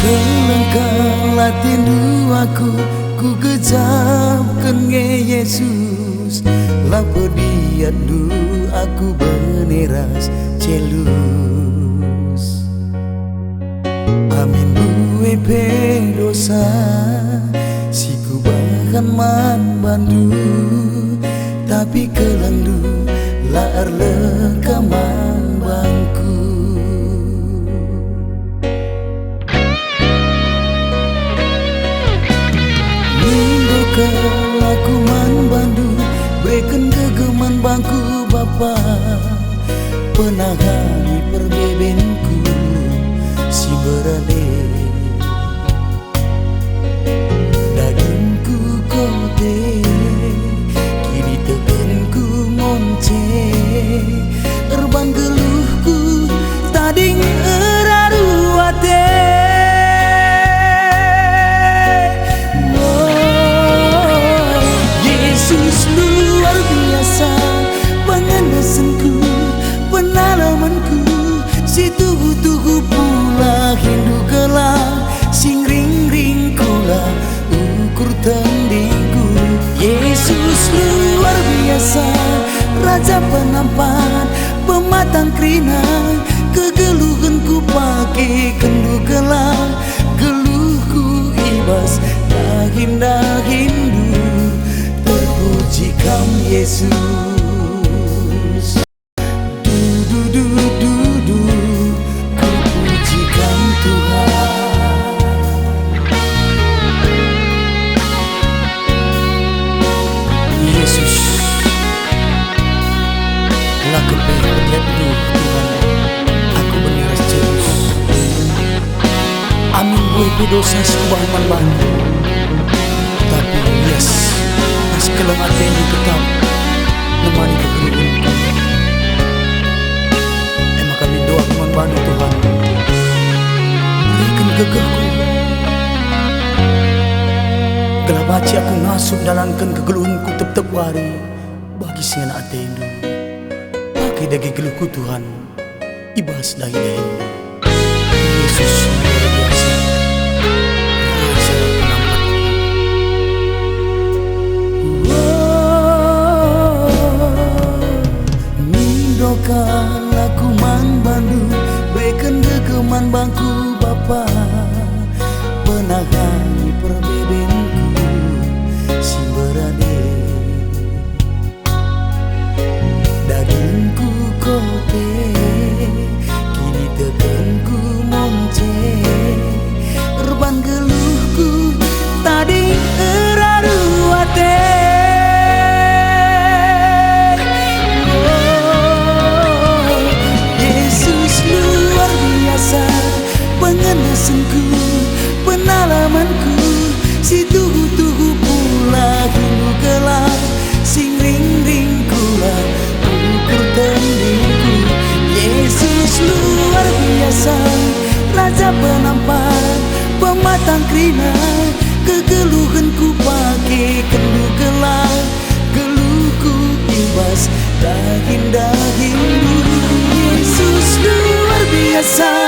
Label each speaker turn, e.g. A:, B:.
A: Kelengkala tindu aku ku gejapkan nge Yesus. Lapo diandu aku beneras celus. Amin duwe dosa siku bahkan man bandu. Tapi kelandu laar lekaman bangku. Laku man bandu beken gegeman bangku Bapa, penahani perbebenku si berade. Dagingku kote kini tegenku monce. Erban geluhku tading eraruate. Luar biasa pengenesanku, penalamanku, si tugu-tugu pula hindu kelak, sing ring-ring kula ukur tandingku. Yesus luar biasa, Raja penampan, pematang krina, kegeluhanku pakai kendu kelak, geluhku ibas dahin-dahindu. Terpuji kam Yesus. Du, ku puji kam Tuhan. Yesus, laku lihat dulu Tuhan, aku beneras Yesus. Amin gue dosa sebuah bantu. Tapi yes, kelang hati tetap nemani kegeluhanku. Emang kami doa membantu Tuhan, berikan gegahku. Gelah baci aku ngasup dalankan kegeluhanku tetap wari bagi singan atendu. Pakai daging geluhku Tuhan, ibas dahi-dahi. Yesus luar biasa, Raja penampan. Mindokan aku man bandu beken gegeman bangku Bapa, penahani perbebenku si berade. Dagingku kote kini tekenku monce. Erban geluhku tadi eraruate. Pengenesanku, penalamanku, si tugu-tugu pula hindu gelap, sing ring-ring kula ukur tandingku. Yesus luar biasa, Raja penampan, pematang krina, kegeluhanku pakai kendu gelap, geluhku ibas dahin-dahindu. Yesus luar biasa,